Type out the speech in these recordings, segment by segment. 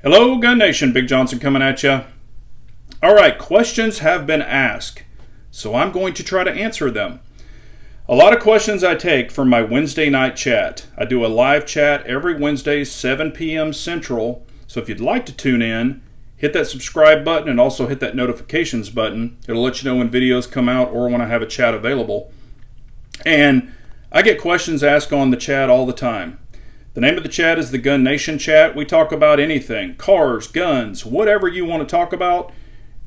Hello, Gun Nation. Big Johnson coming at you. All right, questions have been asked, so I'm going to try to answer them. A lot of questions I take from my Wednesday night chat. I do a live chat every Wednesday, 7 p.m. Central, so if you'd like to tune in, hit that subscribe button and also hit that notifications button. It'll let you know when videos come out or when I have a chat available. And I get questions asked on the chat all the time. The name of the chat is the Gun Nation chat. We talk about anything, cars, guns, whatever you want to talk about.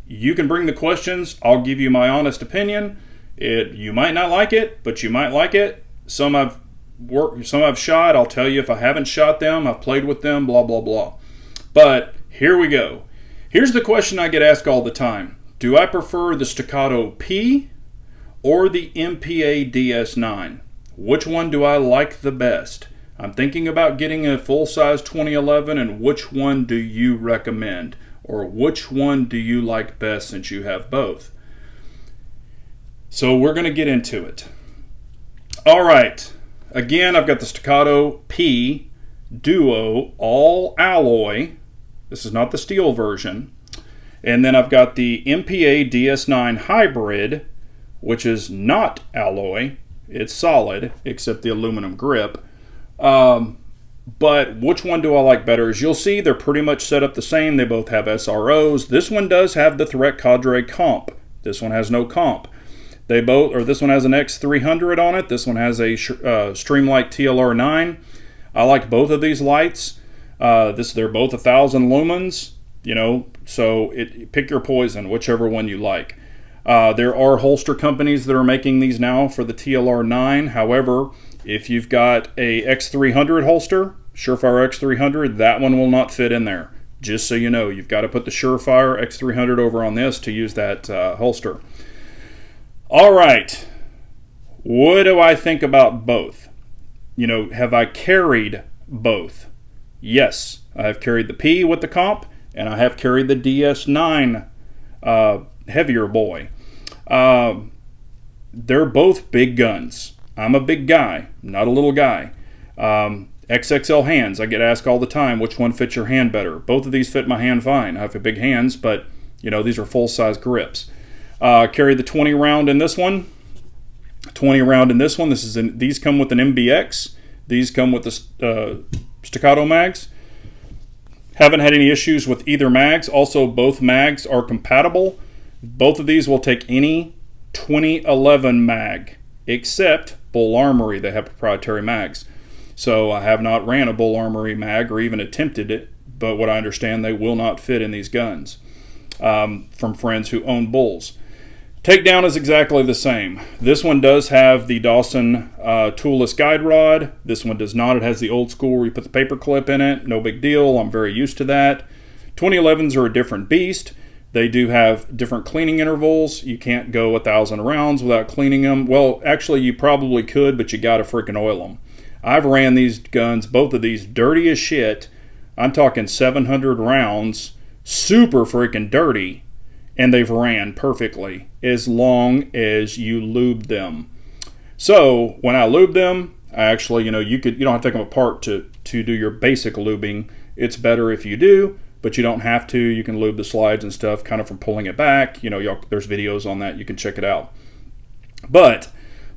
You can bring the questions. I'll give you my honest opinion. You might not like it, but you might like it. Some I've shot. I'll tell you if I haven't shot them. I've played with them, blah, blah, blah. But here we go. Here's the question I get asked all the time. Do I prefer the Staccato P or the MPA DS9? Which one do I like the best? I'm thinking about getting a full-size 2011, and which one do you recommend? Or which one do you like best since you have both? So we're going to get into it. All right. Again, I've got the Staccato P Duo all alloy. This is not the steel version. And then I've got the MPA DS9 hybrid, which is not alloy. It's solid, except the aluminum grip. But which one do I like better? As you'll see, they're pretty much set up the same. They both have SROs. This one does have the Threat Cadre comp. This one has no comp. This one has an X300 on it. This one has a Streamlight TLR9. I like both of these lights. They're both 1,000 lumens. So pick your poison, whichever one you like. There are holster companies that are making these now for the TLR9. However, if you've got a X300 holster, Surefire X300, that one will not fit in there. Just so you know, you've got to put the Surefire X300 over on this to use that holster. All right. What do I think about both? Have I carried both? Yes, I have carried the P with the comp, and I have carried the DS9 heavier boy. They're both big guns. I'm a big guy, not a little guy. XXL hands, I get asked all the time, which one fits your hand better? Both of these fit my hand fine. I have big hands, but these are full-size grips. Carry the 20 round in this one. 20 round in this one. These come with an MBX. These come with the Staccato mags. Haven't had any issues with either mags. Also, both mags are compatible. Both of these will take any 2011 mag, except Bull Armory. They have proprietary mags. So I have not ran a Bull Armory mag or even attempted it, but what I understand, they will not fit in these guns from friends who own Bulls. Takedown is exactly the same. This one does have the Dawson toolless guide rod. This one does not. It has the old school where you put the paper clip in it. No big deal. I'm very used to that. 2011s are a different beast. They do have different cleaning intervals. You can't go 1,000 rounds without cleaning them. Well, actually, you probably could, but you got to freaking oil them. I've ran these guns, both of these, dirty as shit. I'm talking 700 rounds, super freaking dirty, and they've ran perfectly as long as you lube them. So when I lube them, I actually, you don't have to take them apart to do your basic lubing. It's better if you do. But you don't have to. You can lube the slides and stuff kind of from pulling it back. There's videos on that. You can check it out. But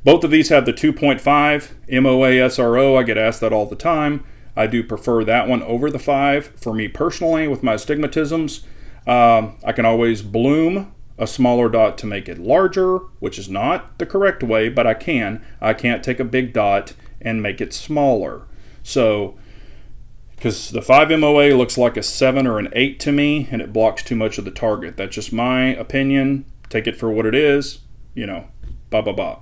both of these have the 2.5 MOA SRO. I get asked that all the time. I do prefer that one over the 5. For me personally, with my astigmatisms, I can always bloom a smaller dot to make it larger, which is not the correct way, but I can. I can't take a big dot and make it smaller. So, because the 5 MOA looks like a 7 or an 8 to me, and it blocks too much of the target. That's just my opinion. Take it for what it is. Blah, blah, blah.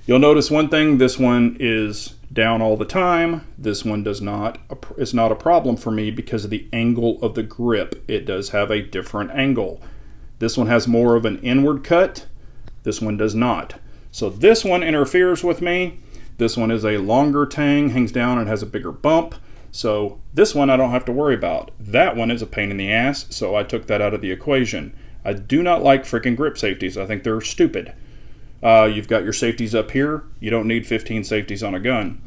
You'll notice one thing. This one is down all the time. This one does not. It's not a problem for me because of the angle of the grip. It does have a different angle. This one has more of an inward cut. This one does not. So this one interferes with me. This one is a longer tang, hangs down and has a bigger bump. So this one I don't have to worry about. That one is a pain in the ass, so I took that out of the equation. I do not like freaking grip safeties. I think they're stupid. You've got your safeties up here. You don't need 15 safeties on a gun,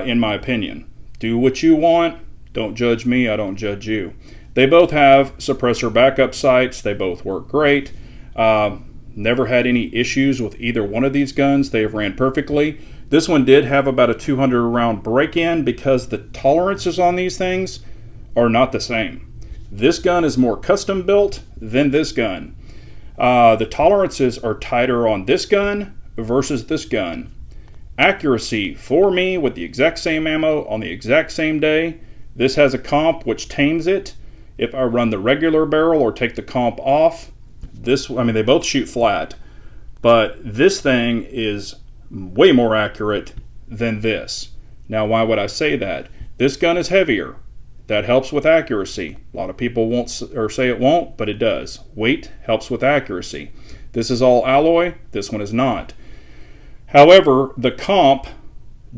in my opinion. Do what you want. Don't judge me, I don't judge you. They both have suppressor backup sights. They both work great. Never had any issues with either one of these guns. They have ran perfectly. This one did have about a 200 round break-in because the tolerances on these things are not the same. This gun is more custom built than this gun. The tolerances are tighter on this gun versus this gun. Accuracy for me with the exact same ammo on the exact same day. This has a comp which tames it. If I run the regular barrel or take the comp off, they both shoot flat, but this thing is way more accurate than this. Now, why would I say that? This gun is heavier. That helps with accuracy. A lot of people won't or say it won't, but it does. Weight helps with accuracy. This is all alloy. This one is not. However, the comp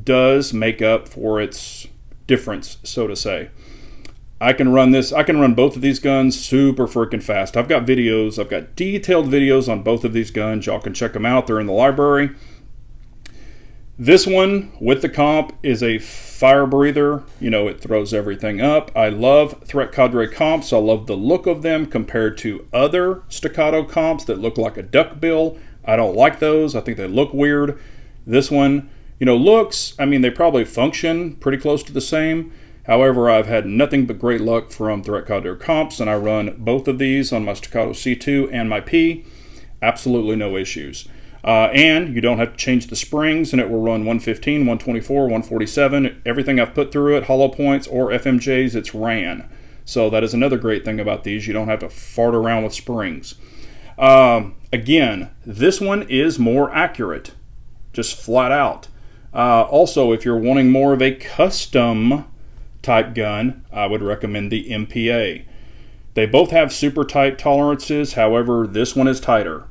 does make up for its difference, so to say. I can run both of these guns super freaking fast. I've got videos, I've got detailed videos on both of these guns. Y'all can check them out. They're in the library. This one with the comp is a fire breather. You know, it throws everything up. I love Threat Cadre comps. I love the look of them compared to other staccato comps that look like a duckbill. I don't like those. I think they look weird. This one, looks, they probably function pretty close to the same. However, I've had nothing but great luck from Threat Cadre comps, and I run both of these on my Staccato C2 and my P. Absolutely no issues. And you don't have to change the springs, and it will run 115, 124, 147. Everything I've put through it, hollow points or FMJs, it's ran. So that is another great thing about these. You don't have to fart around with springs. Again, this one is more accurate, just flat out. Also, if you're wanting more of a custom type gun, I would recommend the MPA. They both have super tight tolerances. However, this one is tighter.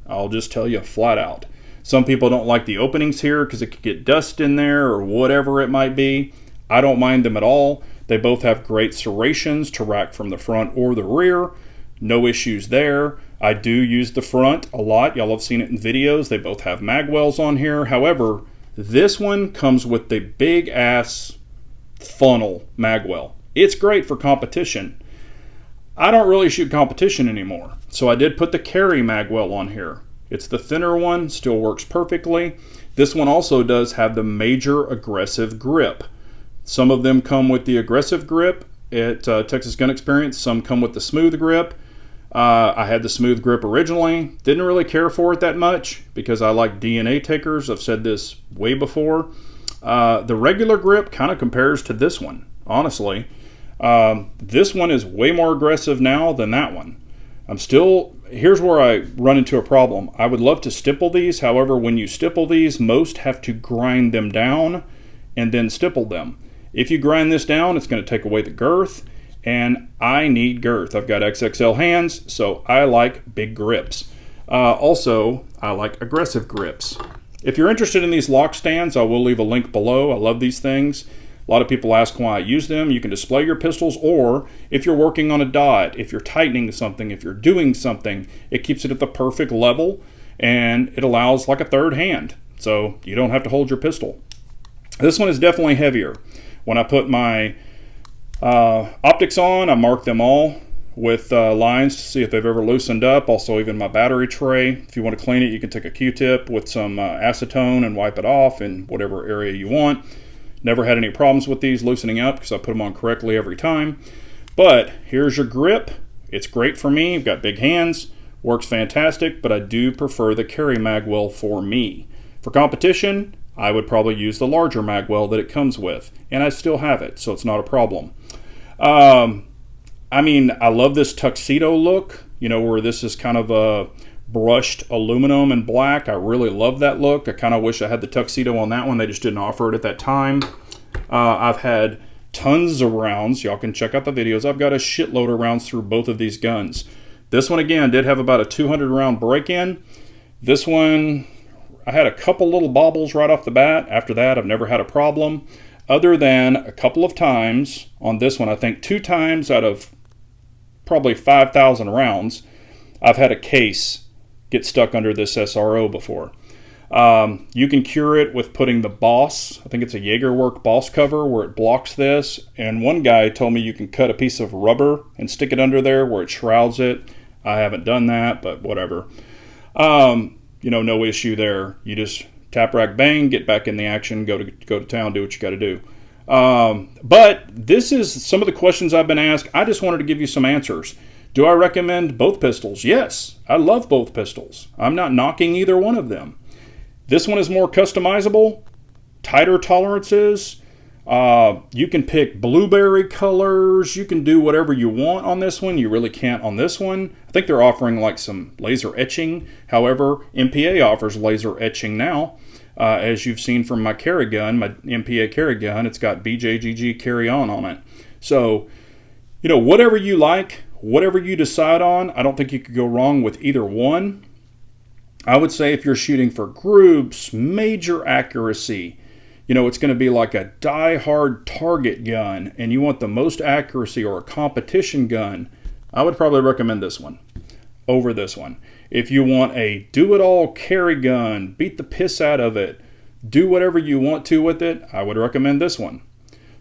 I'll just tell you flat out. Some people don't like the openings here because it could get dust in there or whatever it might be. I don't mind them at all. They both have great serrations to rack from the front or the rear. No issues there. I do use the front a lot. Y'all have seen it in videos. They both have mag wells on here. However, this one comes with the big ass funnel magwell. It's great for competition. I don't really shoot competition anymore, so I did put the carry magwell on here. It's the thinner one, still works perfectly. This one also does have the major aggressive grip. Some of them come with the aggressive grip at Texas Gun Experience. Some come with the smooth grip. I had the smooth grip originally. Didn't really care for it that much because I like DNA takers. I've said this way before. The regular grip kind of compares to this one, honestly. This one is way more aggressive now than that one. Here's where I run into a problem. I would love to stipple these. However, when you stipple these, most have to grind them down and then stipple them. If you grind this down, it's going to take away the girth, and I need girth. I've got XXL hands, so I like big grips. Also, I like aggressive grips. If you're interested in these lock stands, I will leave a link below. I love these things. A lot of people ask why I use them. You can display your pistols, or if you're working on a dot, if you're tightening something, if you're doing something, it keeps it at the perfect level, and it allows like a third hand, so you don't have to hold your pistol. This one is definitely heavier. When I put my optics on, I mark them all with lines to see if they've ever loosened up. Also, even my battery tray. If you want to clean it, you can take a Q-tip with some acetone and wipe it off in whatever area you want. Never had any problems with these loosening up because I put them on correctly every time. But here's your grip. It's great for me. I've got big hands. Works fantastic, but I do prefer the carry magwell for me. For competition, I would probably use the larger magwell that it comes with, and I still have it, so it's not a problem. I love this tuxedo look, where this is kind of a brushed aluminum and black. I really love that look. I kind of wish I had the tuxedo on that one. They just didn't offer it at that time. I've had tons of rounds. Y'all can check out the videos. I've got a shitload of rounds through both of these guns. This one, again, did have about a 200 round break-in. This one, I had a couple little bobbles right off the bat. After that, I've never had a problem, other than a couple of times on this one. I think 2 times out of probably 5,000 rounds, I've had a case get stuck under this SRO before. You can cure it with putting the Boss, I think it's a Jaegerwerk Boss cover where it blocks this. And one guy told me you can cut a piece of rubber and stick it under there where it shrouds it. I haven't done that, but whatever. No issue there. You just tap, rack, bang, get back in the action, go to town, do what you got to do. But this is some of the questions I've been asked. I just wanted to give you some answers. Do I recommend both pistols? Yes, I love both pistols. I'm not knocking either one of them. This one is more customizable, tighter tolerances. You can pick blueberry colors. You can do whatever you want on this one. You really can't on this one. I think they're offering like some laser etching. However, MPA offers laser etching now. As you've seen from my carry gun, my MPA carry gun, it's got BJGG carry on it. So, whatever you like, whatever you decide on, I don't think you could go wrong with either one. I would say if you're shooting for groups, major accuracy, it's going to be like a die-hard target gun and you want the most accuracy, or a competition gun, I would probably recommend this one over this one. If you want a do-it-all carry gun, beat the piss out of it, do whatever you want to with it, I would recommend this one.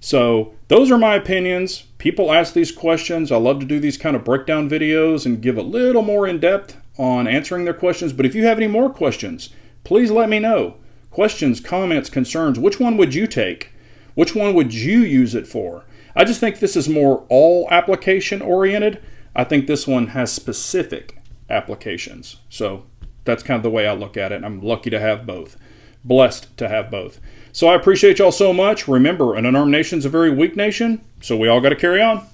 So those are my opinions. People ask these questions. I love to do these kind of breakdown videos and give a little more in-depth on answering their questions. But if you have any more questions, please let me know. Questions, comments, concerns. Which one would you take? Which one would you use it for? I just think this is more all application oriented. I think this one has specific applications. So that's kind of the way I look at it. I'm lucky to have both. Blessed to have both. So I appreciate y'all so much. Remember, an unarmed nation's a very weak nation, so we all got to carry on.